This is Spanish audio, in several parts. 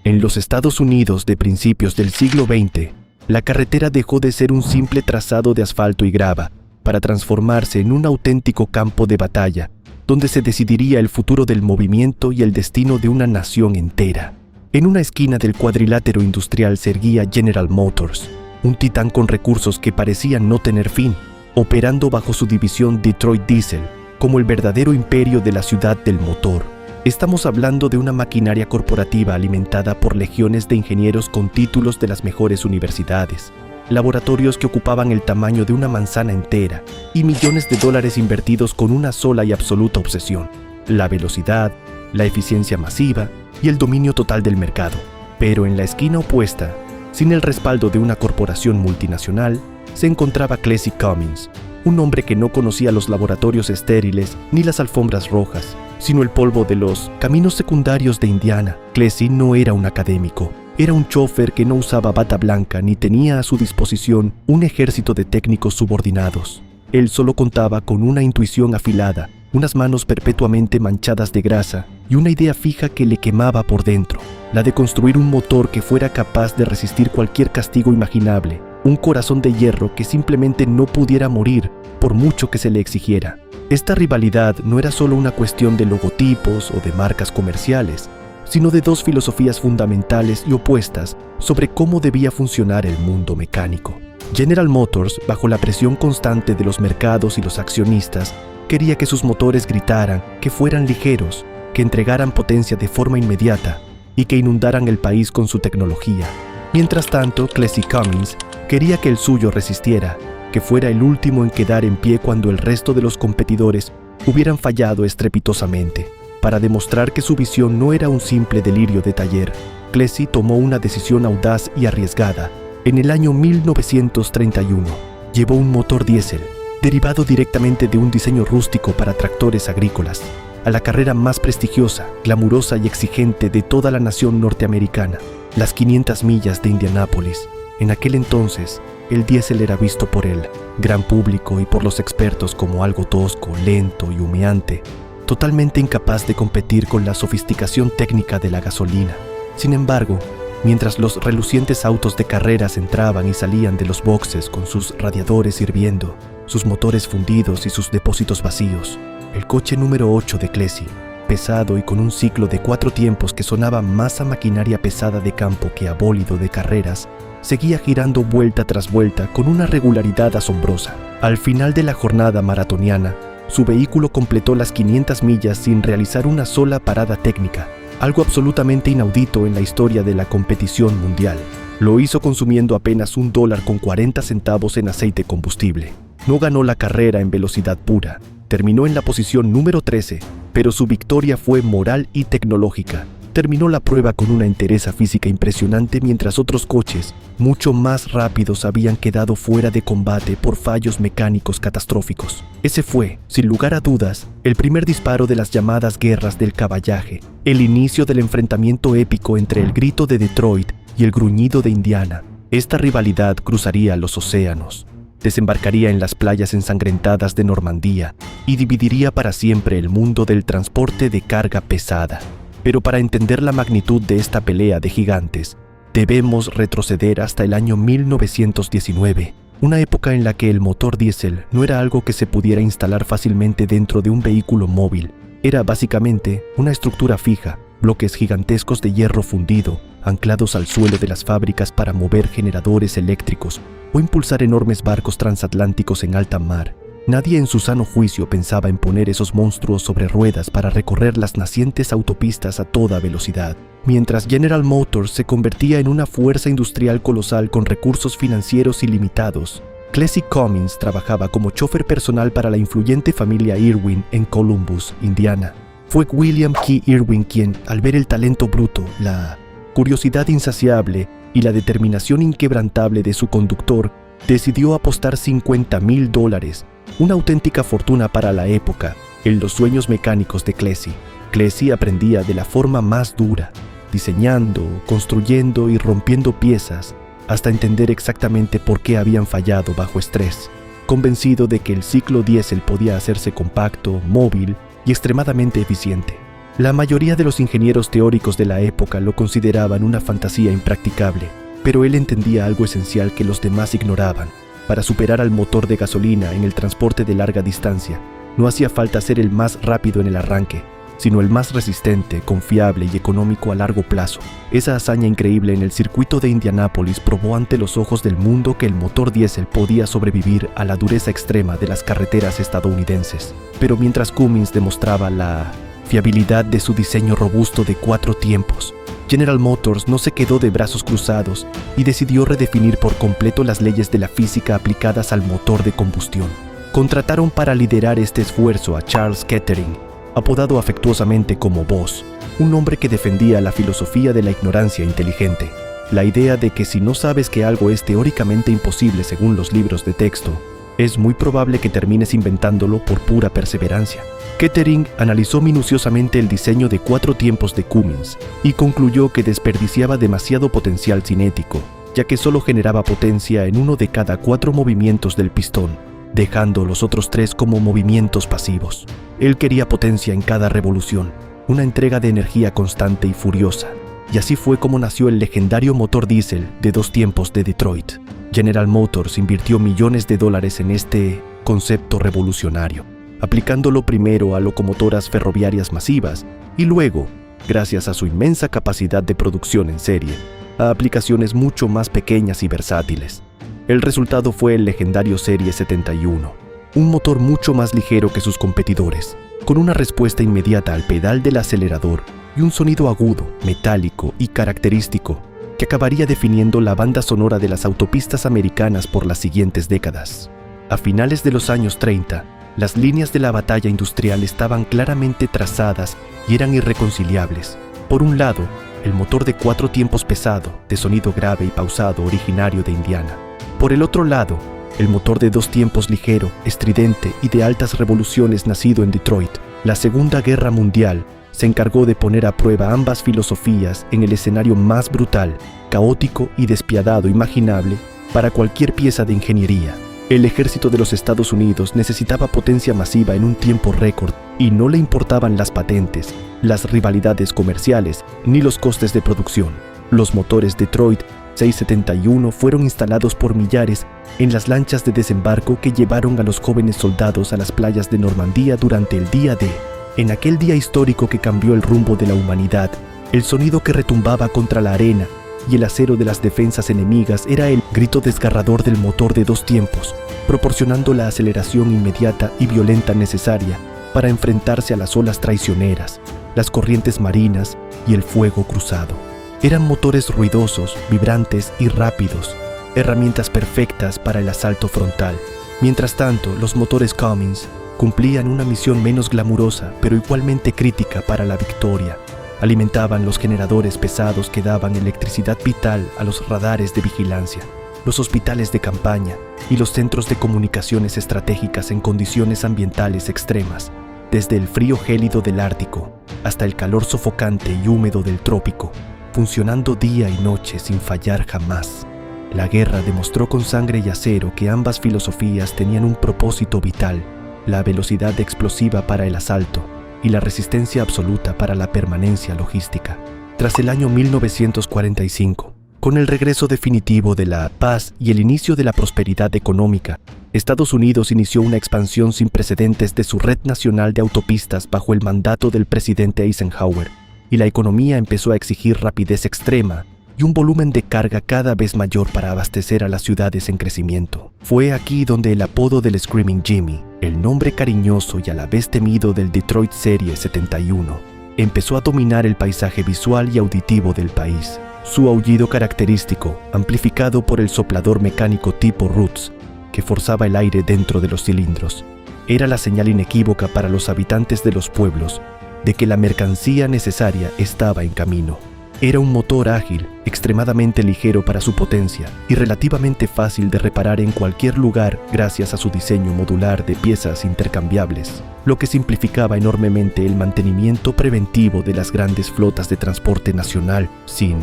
En los Estados Unidos de principios del siglo XX, la carretera dejó de ser un simple trazado de asfalto y grava para transformarse en un auténtico campo de batalla, donde se decidiría el futuro del movimiento y el destino de una nación entera. En una esquina del cuadrilátero industrial se erguía General Motors, un titán con recursos que parecían no tener fin, operando bajo su división Detroit Diesel como el verdadero imperio de la ciudad del motor. Estamos hablando de una maquinaria corporativa alimentada por legiones de ingenieros con títulos de las mejores universidades, laboratorios que ocupaban el tamaño de una manzana entera y millones de dólares invertidos con una sola y absoluta obsesión: la velocidad, la eficiencia masiva y el dominio total del mercado. Pero en la esquina opuesta, sin el respaldo de una corporación multinacional, se encontraba Clessie Cummins, un hombre que no conocía los laboratorios estériles ni las alfombras rojas, sino el polvo de los caminos secundarios de Indiana. Clessie no era un académico, era un chofer que no usaba bata blanca ni tenía a su disposición un ejército de técnicos subordinados. Él solo contaba con una intuición afilada, unas manos perpetuamente manchadas de grasa y una idea fija que le quemaba por dentro, la de construir un motor que fuera capaz de resistir cualquier castigo imaginable, un corazón de hierro que simplemente no pudiera morir por mucho que se le exigiera. Esta rivalidad no era solo una cuestión de logotipos o de marcas comerciales, sino de dos filosofías fundamentales y opuestas sobre cómo debía funcionar el mundo mecánico. General Motors, bajo la presión constante de los mercados y los accionistas, quería que sus motores gritaran, que fueran ligeros, que entregaran potencia de forma inmediata y que inundaran el país con su tecnología. Mientras tanto, Clessie Cummins quería que el suyo resistiera, que fuera el último en quedar en pie cuando el resto de los competidores hubieran fallado estrepitosamente. Para demostrar que su visión no era un simple delirio de taller, Clessie tomó una decisión audaz y arriesgada. En el año 1931, llevó un motor diésel, derivado directamente de un diseño rústico para tractores agrícolas, a la carrera más prestigiosa, glamurosa y exigente de toda la nación norteamericana, las 500 millas de Indianápolis. En aquel entonces, el diésel era visto por el gran público y por los expertos como algo tosco, lento y humeante, totalmente incapaz de competir con la sofisticación técnica de la gasolina. Sin embargo, mientras los relucientes autos de carreras entraban y salían de los boxes con sus radiadores hirviendo, sus motores fundidos y sus depósitos vacíos, el coche número 8 de Clessie, pesado y con un ciclo de 4 tiempos que sonaba más a maquinaria pesada de campo que a bólido de carreras, seguía girando vuelta tras vuelta con una regularidad asombrosa. Al final de la jornada maratoniana, su vehículo completó las 500 millas sin realizar una sola parada técnica, algo absolutamente inaudito en la historia de la competición mundial. Lo hizo consumiendo apenas $1.40 en aceite combustible. No ganó la carrera en velocidad pura, terminó en la posición número 13, pero su victoria fue moral y tecnológica. Terminó la prueba con una entereza física impresionante mientras otros coches, mucho más rápidos, habían quedado fuera de combate por fallos mecánicos catastróficos. Ese fue, sin lugar a dudas, el primer disparo de las llamadas guerras del caballaje, el inicio del enfrentamiento épico entre el grito de Detroit y el gruñido de Indiana. Esta rivalidad cruzaría los océanos, desembarcaría en las playas ensangrentadas de Normandía y dividiría para siempre el mundo del transporte de carga pesada. Pero para entender la magnitud de esta pelea de gigantes, debemos retroceder hasta el año 1919, una época en la que el motor diésel no era algo que se pudiera instalar fácilmente dentro de un vehículo móvil. Era básicamente una estructura fija, bloques gigantescos de hierro fundido, anclados al suelo de las fábricas para mover generadores eléctricos o impulsar enormes barcos transatlánticos en alta mar. Nadie en su sano juicio pensaba en poner esos monstruos sobre ruedas para recorrer las nacientes autopistas a toda velocidad. Mientras General Motors se convertía en una fuerza industrial colosal con recursos financieros ilimitados, Clessie Cummins trabajaba como chofer personal para la influyente familia Irwin en Columbus, Indiana. Fue William Key Irwin quien, al ver el talento bruto, la curiosidad insaciable y la determinación inquebrantable de su conductor, decidió apostar $50,000, una auténtica fortuna para la época, en los sueños mecánicos de Clessie. Clessie aprendía de la forma más dura, diseñando, construyendo y rompiendo piezas, hasta entender exactamente por qué habían fallado bajo estrés, convencido de que el ciclo diésel podía hacerse compacto, móvil y extremadamente eficiente. La mayoría de los ingenieros teóricos de la época lo consideraban una fantasía impracticable, pero él entendía algo esencial que los demás ignoraban. Para superar al motor de gasolina en el transporte de larga distancia, no hacía falta ser el más rápido en el arranque, sino el más resistente, confiable y económico a largo plazo. Esa hazaña increíble en el circuito de Indianápolis probó ante los ojos del mundo que el motor diésel podía sobrevivir a la dureza extrema de las carreteras estadounidenses. Pero mientras Cummins demostraba la fiabilidad de su diseño robusto de 4 tiempos, General Motors no se quedó de brazos cruzados y decidió redefinir por completo las leyes de la física aplicadas al motor de combustión. Contrataron para liderar este esfuerzo a Charles Kettering, apodado afectuosamente como Boss, un hombre que defendía la filosofía de la ignorancia inteligente, la idea de que si no sabes que algo es teóricamente imposible según los libros de texto, es muy probable que termines inventándolo por pura perseverancia. Kettering analizó minuciosamente el diseño de 4 tiempos de Cummins y concluyó que desperdiciaba demasiado potencial cinético, ya que solo generaba potencia en uno de cada 4 movimientos del pistón, dejando los otros 3 como movimientos pasivos. Él quería potencia en cada revolución, una entrega de energía constante y furiosa, y así fue como nació el legendario motor diésel de 2 tiempos de Detroit. General Motors invirtió millones de dólares en este concepto revolucionario, aplicándolo primero a locomotoras ferroviarias masivas y luego, gracias a su inmensa capacidad de producción en serie, a aplicaciones mucho más pequeñas y versátiles. El resultado fue el legendario Serie 71, un motor mucho más ligero que sus competidores, con una respuesta inmediata al pedal del acelerador y un sonido agudo, metálico y característico que acabaría definiendo la banda sonora de las autopistas americanas por las siguientes décadas. A finales de los años 30, las líneas de la batalla industrial estaban claramente trazadas y eran irreconciliables. Por un lado, el motor de 4 tiempos pesado, de sonido grave y pausado originario de Indiana. Por el otro lado, el motor de 2 tiempos ligero, estridente y de altas revoluciones nacido en Detroit. La Segunda Guerra Mundial se encargó de poner a prueba ambas filosofías en el escenario más brutal, caótico y despiadado imaginable para cualquier pieza de ingeniería. El ejército de los Estados Unidos necesitaba potencia masiva en un tiempo récord y no le importaban las patentes, las rivalidades comerciales ni los costes de producción. Los motores Detroit 671 fueron instalados por millares en las lanchas de desembarco que llevaron a los jóvenes soldados a las playas de Normandía durante el día D. En aquel día histórico que cambió el rumbo de la humanidad, el sonido que retumbaba contra la arena y el acero de las defensas enemigas era el grito desgarrador del motor de 2 tiempos, proporcionando la aceleración inmediata y violenta necesaria para enfrentarse a las olas traicioneras, las corrientes marinas y el fuego cruzado. Eran motores ruidosos, vibrantes y rápidos, herramientas perfectas para el asalto frontal. Mientras tanto, los motores Cummins cumplían una misión menos glamurosa, pero igualmente crítica para la victoria. Alimentaban los generadores pesados que daban electricidad vital a los radares de vigilancia, los hospitales de campaña y los centros de comunicaciones estratégicas en condiciones ambientales extremas, desde el frío gélido del Ártico hasta el calor sofocante y húmedo del trópico, funcionando día y noche sin fallar jamás. La guerra demostró con sangre y acero que ambas filosofías tenían un propósito vital: la velocidad explosiva para el asalto y la resistencia absoluta para la permanencia logística. Tras el año 1945, con el regreso definitivo de la paz y el inicio de la prosperidad económica, Estados Unidos inició una expansión sin precedentes de su red nacional de autopistas bajo el mandato del presidente Eisenhower, y la economía empezó a exigir rapidez extrema y un volumen de carga cada vez mayor para abastecer a las ciudades en crecimiento. Fue aquí donde el apodo del Screaming Jimmy, el nombre cariñoso y a la vez temido del Detroit Serie 71, empezó a dominar el paisaje visual y auditivo del país. Su aullido característico, amplificado por el soplador mecánico tipo Roots, que forzaba el aire dentro de los cilindros, era la señal inequívoca para los habitantes de los pueblos de que la mercancía necesaria estaba en camino. Era un motor ágil, extremadamente ligero para su potencia y relativamente fácil de reparar en cualquier lugar gracias a su diseño modular de piezas intercambiables, lo que simplificaba enormemente el mantenimiento preventivo de las grandes flotas de transporte nacional. Sin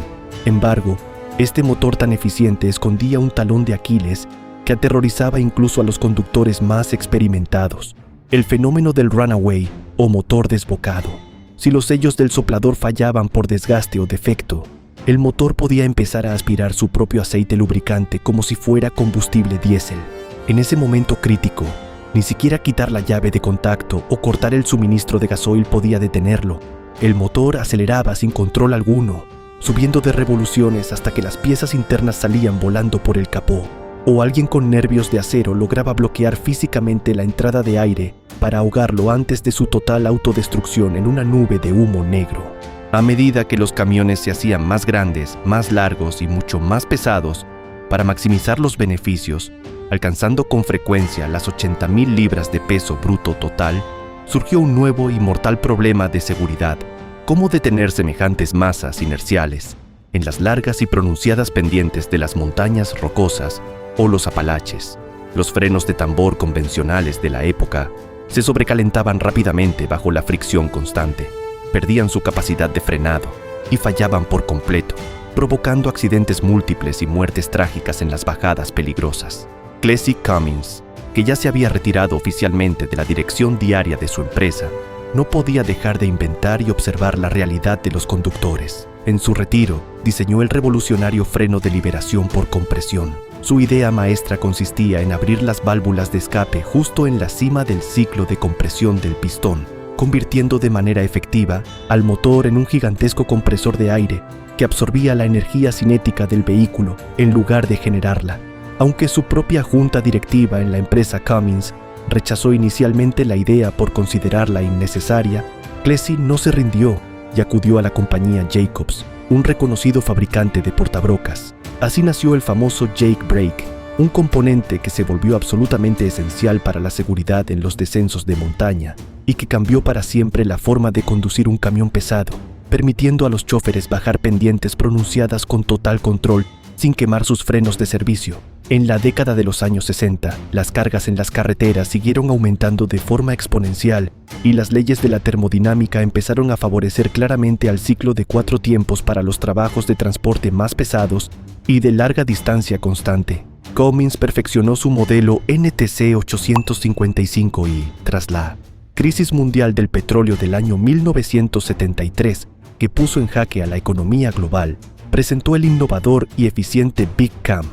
embargo, este motor tan eficiente escondía un talón de Aquiles que aterrorizaba incluso a los conductores más experimentados: el fenómeno del runaway o motor desbocado. Si los sellos del soplador fallaban por desgaste o defecto, el motor podía empezar a aspirar su propio aceite lubricante como si fuera combustible diésel. En ese momento crítico, ni siquiera quitar la llave de contacto o cortar el suministro de gasoil podía detenerlo. El motor aceleraba sin control alguno, subiendo de revoluciones hasta que las piezas internas salían volando por el capó, o alguien con nervios de acero lograba bloquear físicamente la entrada de aire para ahogarlo antes de su total autodestrucción en una nube de humo negro. A medida que los camiones se hacían más grandes, más largos y mucho más pesados, para maximizar los beneficios, alcanzando con frecuencia las 80,000 libras de peso bruto total, surgió un nuevo y mortal problema de seguridad: cómo detener semejantes masas inerciales en las largas y pronunciadas pendientes de las montañas rocosas o los Apalaches. Los frenos de tambor convencionales de la época se sobrecalentaban rápidamente bajo la fricción constante, perdían su capacidad de frenado y fallaban por completo, provocando accidentes múltiples y muertes trágicas en las bajadas peligrosas. Clessie Cummins, que ya se había retirado oficialmente de la dirección diaria de su empresa, no podía dejar de inventar y observar la realidad de los conductores. En su retiro, diseñó el revolucionario freno de liberación por compresión. Su idea maestra consistía en abrir las válvulas de escape justo en la cima del ciclo de compresión del pistón, convirtiendo de manera efectiva al motor en un gigantesco compresor de aire que absorbía la energía cinética del vehículo en lugar de generarla. Aunque su propia junta directiva en la empresa Cummins rechazó inicialmente la idea por considerarla innecesaria, Clessie no se rindió y acudió a la compañía Jacobs, un reconocido fabricante de portabrocas. Así nació el famoso Jake Brake, un componente que se volvió absolutamente esencial para la seguridad en los descensos de montaña y que cambió para siempre la forma de conducir un camión pesado, permitiendo a los chóferes bajar pendientes pronunciadas con total control sin quemar sus frenos de servicio. En la década de los años 60, las cargas en las carreteras siguieron aumentando de forma exponencial y las leyes de la termodinámica empezaron a favorecer claramente al ciclo de 4 tiempos para los trabajos de transporte más pesados y de larga distancia constante. Cummins perfeccionó su modelo NTC 855 y, tras la crisis mundial del petróleo del año 1973, que puso en jaque a la economía global, presentó el innovador y eficiente Big Cam.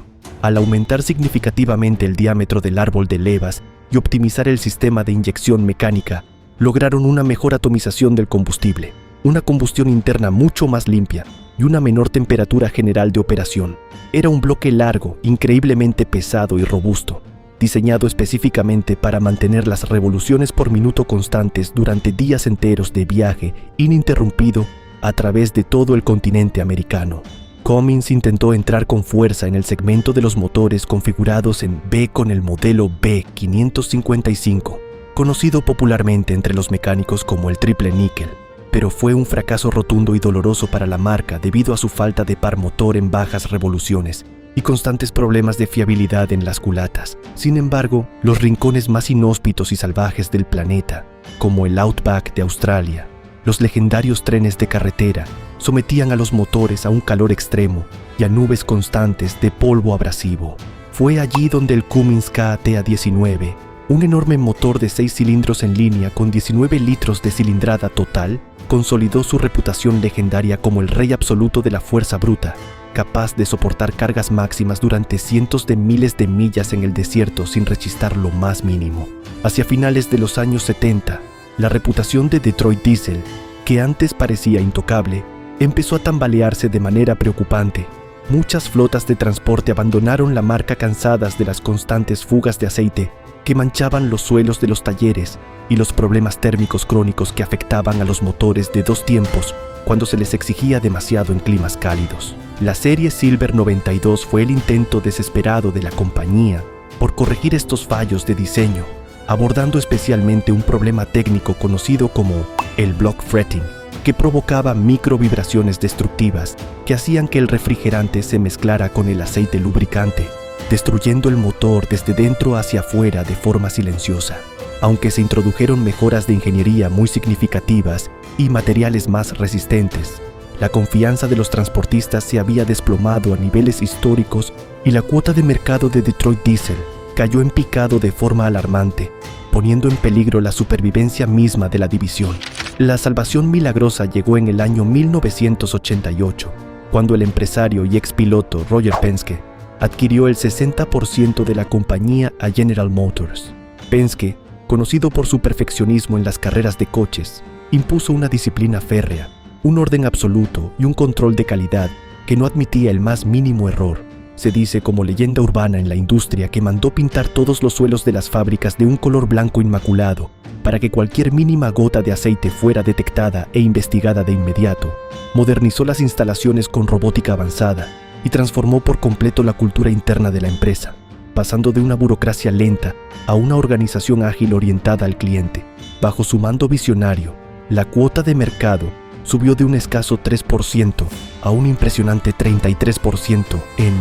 Al aumentar significativamente el diámetro del árbol de levas y optimizar el sistema de inyección mecánica, lograron una mejor atomización del combustible, una combustión interna mucho más limpia y una menor temperatura general de operación. Era un bloque largo, increíblemente pesado y robusto, diseñado específicamente para mantener las revoluciones por minuto constantes durante días enteros de viaje ininterrumpido a través de todo el continente americano. Cummins intentó entrar con fuerza en el segmento de los motores configurados en B con el modelo B555, conocido popularmente entre los mecánicos como el triple níquel, pero fue un fracaso rotundo y doloroso para la marca debido a su falta de par motor en bajas revoluciones y constantes problemas de fiabilidad en las culatas. Sin embargo, los rincones más inhóspitos y salvajes del planeta, como el Outback de Australia, los legendarios trenes de carretera, sometían a los motores a un calor extremo y a nubes constantes de polvo abrasivo. Fue allí donde el Cummins KTA-19, un enorme motor de 6 cilindros en línea con 19 litros de cilindrada total, consolidó su reputación legendaria como el rey absoluto de la fuerza bruta, capaz de soportar cargas máximas durante cientos de miles de millas en el desierto sin rechistar lo más mínimo. Hacia finales de los años 70, la reputación de Detroit Diesel, que antes parecía intocable, empezó a tambalearse de manera preocupante. Muchas flotas de transporte abandonaron la marca cansadas de las constantes fugas de aceite que manchaban los suelos de los talleres y los problemas térmicos crónicos que afectaban a los motores de 2 tiempos cuando se les exigía demasiado en climas cálidos. La serie Silver 92 fue el intento desesperado de la compañía por corregir estos fallos de diseño, abordando especialmente un problema técnico conocido como el block fretting, que provocaba microvibraciones destructivas que hacían que el refrigerante se mezclara con el aceite lubricante, destruyendo el motor desde dentro hacia afuera de forma silenciosa. Aunque se introdujeron mejoras de ingeniería muy significativas y materiales más resistentes, la confianza de los transportistas se había desplomado a niveles históricos y la cuota de mercado de Detroit Diesel cayó en picado de forma alarmante, poniendo en peligro la supervivencia misma de la división. La salvación milagrosa llegó en el año 1988, cuando el empresario y expiloto Roger Penske adquirió el 60% de la compañía a General Motors. Penske, conocido por su perfeccionismo en las carreras de coches, impuso una disciplina férrea, un orden absoluto y un control de calidad que no admitía el más mínimo error. Se dice como leyenda urbana en la industria que mandó pintar todos los suelos de las fábricas de un color blanco inmaculado para que cualquier mínima gota de aceite fuera detectada e investigada de inmediato. Modernizó las instalaciones con robótica avanzada y transformó por completo la cultura interna de la empresa, pasando de una burocracia lenta a una organización ágil orientada al cliente. Bajo su mando visionario, la cuota de mercado subió de un escaso 3% a un impresionante 33% en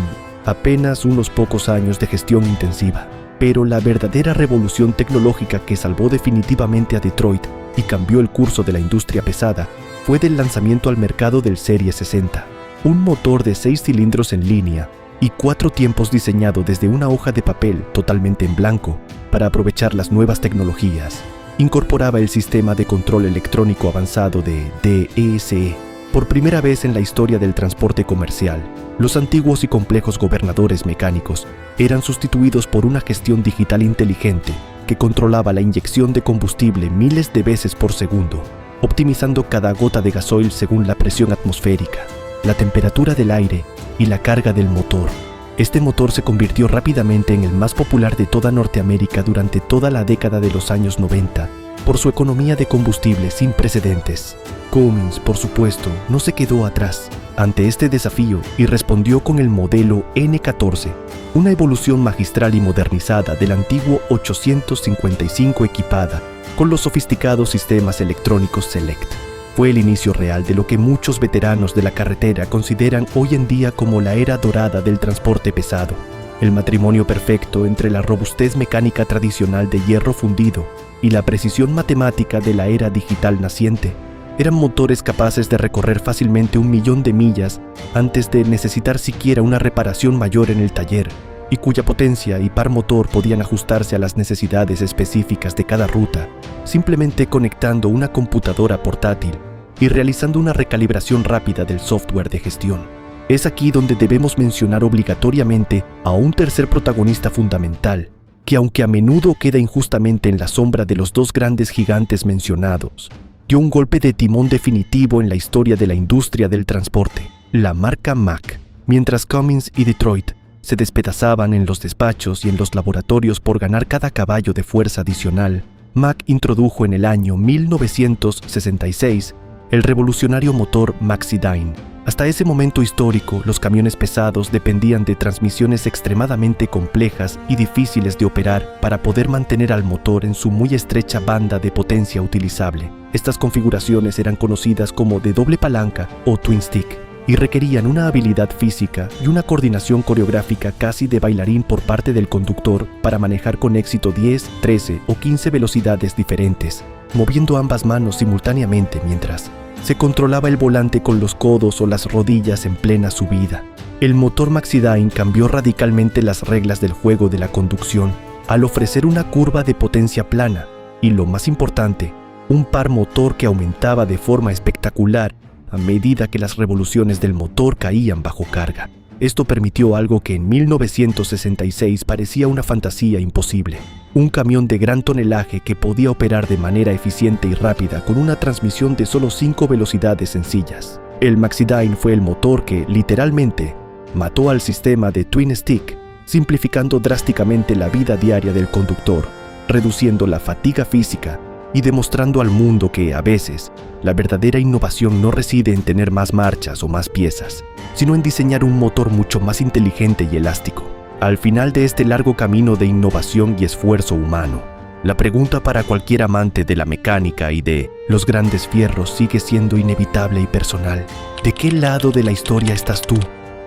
apenas unos pocos años de gestión intensiva. Pero la verdadera revolución tecnológica que salvó definitivamente a Detroit y cambió el curso de la industria pesada fue del lanzamiento al mercado del Serie 60, un motor de 6 cilindros en línea y 4 tiempos diseñado desde una hoja de papel totalmente en blanco para aprovechar las nuevas tecnologías. Incorporaba el sistema de control electrónico avanzado de DESE. Por primera vez en la historia del transporte comercial, los antiguos y complejos gobernadores mecánicos eran sustituidos por una gestión digital inteligente que controlaba la inyección de combustible miles de veces por segundo, optimizando cada gota de gasoil según la presión atmosférica, la temperatura del aire y la carga del motor. Este motor se convirtió rápidamente en el más popular de toda Norteamérica durante toda la década de los años 90 por su economía de combustible sin precedentes. Cummins, por supuesto, no se quedó atrás ante este desafío y respondió con el modelo N14, una evolución magistral y modernizada del antiguo 855 equipada con los sofisticados sistemas electrónicos Select. Fue el inicio real de lo que muchos veteranos de la carretera consideran hoy en día como la era dorada del transporte pesado, el matrimonio perfecto entre la robustez mecánica tradicional de hierro fundido y la precisión matemática de la era digital naciente. Eran motores capaces de recorrer fácilmente 1.000.000 de millas antes de necesitar siquiera una reparación mayor en el taller, y cuya potencia y par motor podían ajustarse a las necesidades específicas de cada ruta, simplemente conectando una computadora portátil y realizando una recalibración rápida del software de gestión. Es aquí donde debemos mencionar obligatoriamente a un tercer protagonista fundamental, que aunque a menudo queda injustamente en la sombra de los dos grandes gigantes mencionados, dio un golpe de timón definitivo en la historia de la industria del transporte, la marca Mack. Mientras Cummins y Detroit se despedazaban en los despachos y en los laboratorios por ganar cada caballo de fuerza adicional, Mack introdujo en el año 1966 el revolucionario motor Maxidyne. Hasta ese momento histórico, los camiones pesados dependían de transmisiones extremadamente complejas y difíciles de operar para poder mantener al motor en su muy estrecha banda de potencia utilizable. Estas configuraciones eran conocidas como de doble palanca o twin stick y requerían una habilidad física y una coordinación coreográfica casi de bailarín por parte del conductor para manejar con éxito 10, 13 o 15 velocidades diferentes, moviendo ambas manos simultáneamente mientras se controlaba el volante con los codos o las rodillas en plena subida. El motor Maxidyne cambió radicalmente las reglas del juego de la conducción al ofrecer una curva de potencia plana y, lo más importante, un par motor que aumentaba de forma espectacular a medida que las revoluciones del motor caían bajo carga. Esto permitió algo que en 1966 parecía una fantasía imposible: un camión de gran tonelaje que podía operar de manera eficiente y rápida con una transmisión de solo 5 velocidades sencillas. El Maxidyne fue el motor que, literalmente, mató al sistema de Twin Stick, simplificando drásticamente la vida diaria del conductor, reduciendo la fatiga física y demostrando al mundo que, a veces, la verdadera innovación no reside en tener más marchas o más piezas, sino en diseñar un motor mucho más inteligente y elástico. Al final de este largo camino de innovación y esfuerzo humano, la pregunta para cualquier amante de la mecánica y de los grandes fierros sigue siendo inevitable y personal. ¿De qué lado de la historia estás tú?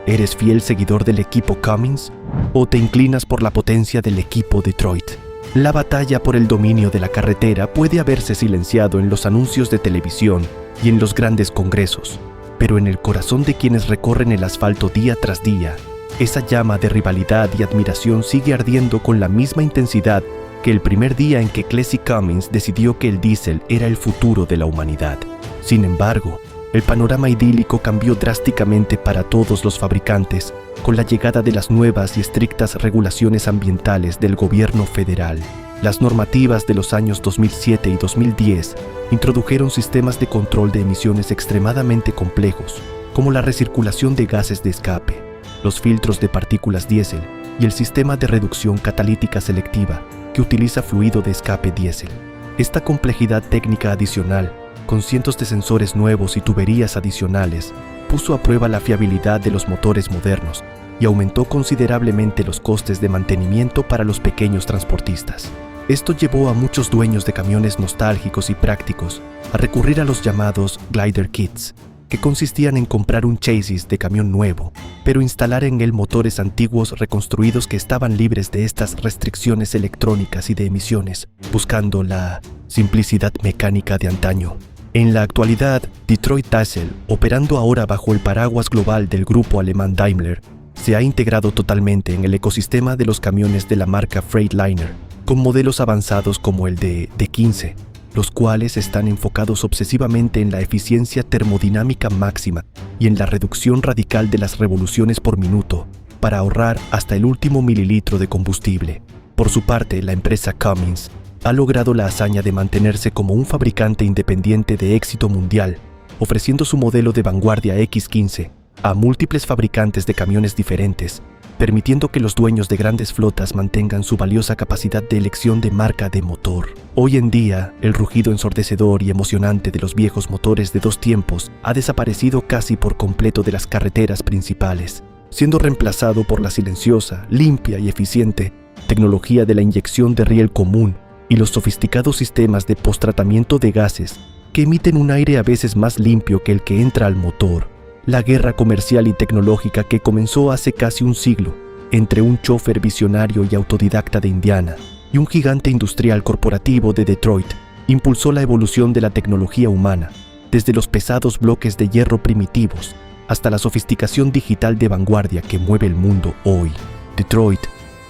¿Eres fiel seguidor del equipo Cummins o te inclinas por la potencia del equipo Detroit? La batalla por el dominio de la carretera puede haberse silenciado en los anuncios de televisión y en los grandes congresos, pero en el corazón de quienes recorren el asfalto día tras día, esa llama de rivalidad y admiración sigue ardiendo con la misma intensidad que el primer día en que Plessy Cummins decidió que el diésel era el futuro de la humanidad. Sin embargo, el panorama idílico cambió drásticamente para todos los fabricantes con la llegada de las nuevas y estrictas regulaciones ambientales del gobierno federal. Las normativas de los años 2007 y 2010 introdujeron sistemas de control de emisiones extremadamente complejos, como la recirculación de gases de escape, los filtros de partículas diésel y el sistema de reducción catalítica selectiva que utiliza fluido de escape diésel. Esta complejidad técnica adicional, con cientos de sensores nuevos y tuberías adicionales, puso a prueba la fiabilidad de los motores modernos y aumentó considerablemente los costes de mantenimiento para los pequeños transportistas. Esto llevó a muchos dueños de camiones nostálgicos y prácticos a recurrir a los llamados glider kits, que consistían en comprar un chasis de camión nuevo, pero instalar en él motores antiguos reconstruidos que estaban libres de estas restricciones electrónicas y de emisiones, buscando la simplicidad mecánica de antaño. En la actualidad, Detroit Diesel, operando ahora bajo el paraguas global del grupo alemán Daimler, se ha integrado totalmente en el ecosistema de los camiones de la marca Freightliner, con modelos avanzados como el de D15, los cuales están enfocados obsesivamente en la eficiencia termodinámica máxima y en la reducción radical de las revoluciones por minuto, para ahorrar hasta el último mililitro de combustible. Por su parte, la empresa Cummins ha logrado la hazaña de mantenerse como un fabricante independiente de éxito mundial, ofreciendo su modelo de vanguardia X15 a múltiples fabricantes de camiones diferentes, permitiendo que los dueños de grandes flotas mantengan su valiosa capacidad de elección de marca de motor. Hoy en día, el rugido ensordecedor y emocionante de los viejos motores de 2 tiempos ha desaparecido casi por completo de las carreteras principales, siendo reemplazado por la silenciosa, limpia y eficiente tecnología de la inyección de riel común y los sofisticados sistemas de posttratamiento de gases que emiten un aire a veces más limpio que el que entra al motor. La guerra comercial y tecnológica que comenzó hace casi un siglo entre un chofer visionario y autodidacta de Indiana y un gigante industrial corporativo de Detroit impulsó la evolución de la tecnología humana, desde los pesados bloques de hierro primitivos hasta la sofisticación digital de vanguardia que mueve el mundo hoy. Detroit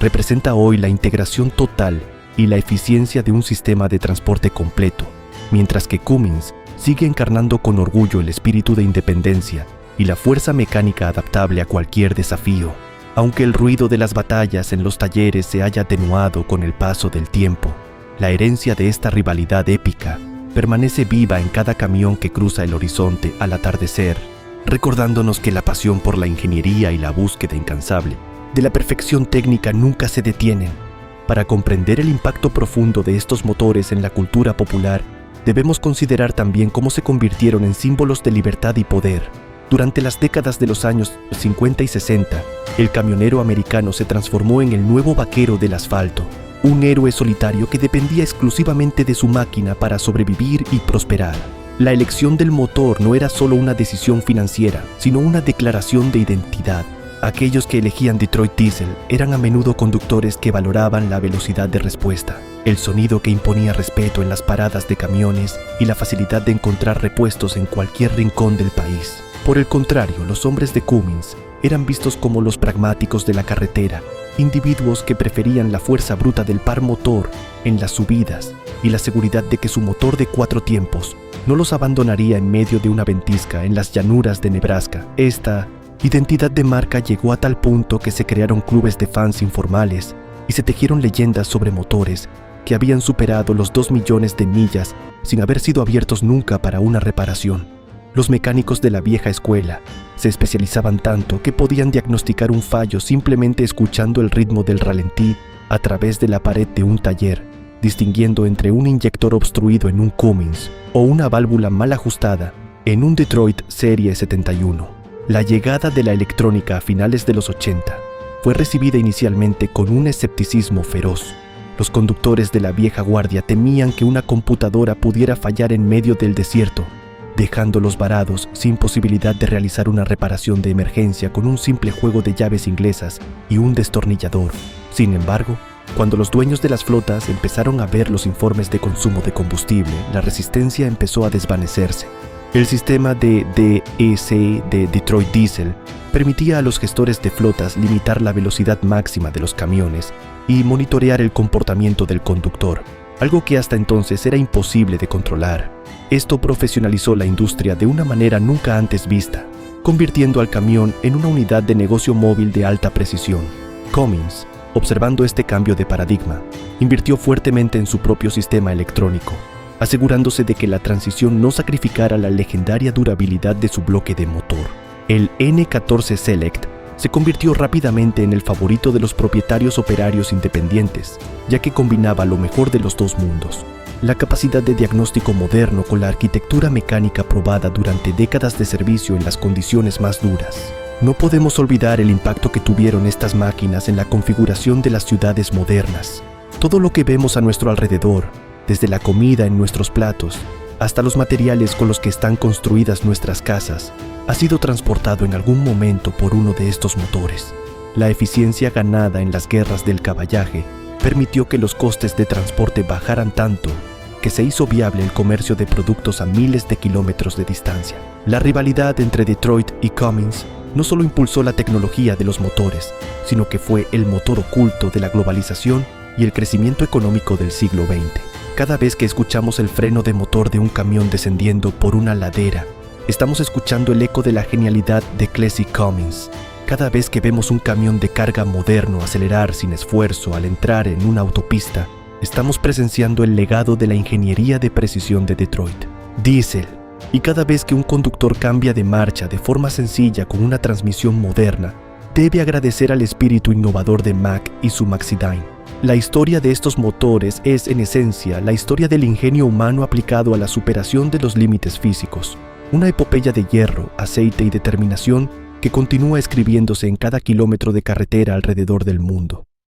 representa hoy la integración total y la eficiencia de un sistema de transporte completo, mientras que Cummins sigue encarnando con orgullo el espíritu de independencia y la fuerza mecánica adaptable a cualquier desafío. Aunque el ruido de las batallas en los talleres se haya atenuado con el paso del tiempo, la herencia de esta rivalidad épica permanece viva en cada camión que cruza el horizonte al atardecer, recordándonos que la pasión por la ingeniería y la búsqueda incansable de la perfección técnica nunca se detienen. Para comprender el impacto profundo de estos motores en la cultura popular, debemos considerar también cómo se convirtieron en símbolos de libertad y poder. Durante las décadas de los años 50 y 60, el camionero americano se transformó en el nuevo vaquero del asfalto, un héroe solitario que dependía exclusivamente de su máquina para sobrevivir y prosperar. La elección del motor no era solo una decisión financiera, sino una declaración de identidad. Aquellos que elegían Detroit Diesel eran a menudo conductores que valoraban la velocidad de respuesta, el sonido que imponía respeto en las paradas de camiones y la facilidad de encontrar repuestos en cualquier rincón del país. Por el contrario, los hombres de Cummins eran vistos como los pragmáticos de la carretera, individuos que preferían la fuerza bruta del par motor en las subidas y la seguridad de que su motor de 4 tiempos no los abandonaría en medio de una ventisca en las llanuras de Nebraska. Esta identidad de marca llegó a tal punto que se crearon clubes de fans informales y se tejieron leyendas sobre motores que habían superado los 2 millones de millas sin haber sido abiertos nunca para una reparación. Los mecánicos de la vieja escuela se especializaban tanto que podían diagnosticar un fallo simplemente escuchando el ritmo del ralentí a través de la pared de un taller, distinguiendo entre un inyector obstruido en un Cummins o una válvula mal ajustada en un Detroit Serie 71. La llegada de la electrónica a finales de los 80 fue recibida inicialmente con un escepticismo feroz. Los conductores de la vieja guardia temían que una computadora pudiera fallar en medio del desierto, dejándolos varados sin posibilidad de realizar una reparación de emergencia con un simple juego de llaves inglesas y un destornillador. Sin embargo, cuando los dueños de las flotas empezaron a ver los informes de consumo de combustible, la resistencia empezó a desvanecerse. El sistema de DEC de Detroit Diesel permitía a los gestores de flotas limitar la velocidad máxima de los camiones y monitorear el comportamiento del conductor, algo que hasta entonces era imposible de controlar. Esto profesionalizó la industria de una manera nunca antes vista, convirtiendo al camión en una unidad de negocio móvil de alta precisión. Cummins, observando este cambio de paradigma, invirtió fuertemente en su propio sistema electrónico, asegurándose de que la transición no sacrificara la legendaria durabilidad de su bloque de motor. El N14 Select se convirtió rápidamente en el favorito de los propietarios operarios independientes, ya que combinaba lo mejor de los dos mundos: la capacidad de diagnóstico moderno con la arquitectura mecánica probada durante décadas de servicio en las condiciones más duras. No podemos olvidar el impacto que tuvieron estas máquinas en la configuración de las ciudades modernas. Todo lo que vemos a nuestro alrededor, desde la comida en nuestros platos hasta los materiales con los que están construidas nuestras casas, ha sido transportado en algún momento por uno de estos motores. La eficiencia ganada en las guerras del caballaje permitió que los costes de transporte bajaran tanto que se hizo viable el comercio de productos a miles de kilómetros de distancia. La rivalidad entre Detroit y Cummins no solo impulsó la tecnología de los motores, sino que fue el motor oculto de la globalización y el crecimiento económico del siglo XX. Cada vez que escuchamos el freno de motor de un camión descendiendo por una ladera, estamos escuchando el eco de la genialidad de Clessie Cummins. Cada vez que vemos un camión de carga moderno acelerar sin esfuerzo al entrar en una autopista, estamos presenciando el legado de la ingeniería de precisión de Detroit. Diesel. Y cada vez que un conductor cambia de marcha de forma sencilla con una transmisión moderna, debe agradecer al espíritu innovador de Mack y su Maxidyne. La historia de estos motores es, en esencia, la historia del ingenio humano aplicado a la superación de los límites físicos. Una epopeya de hierro, aceite y determinación que continúa escribiéndose en cada kilómetro de carretera alrededor del mundo.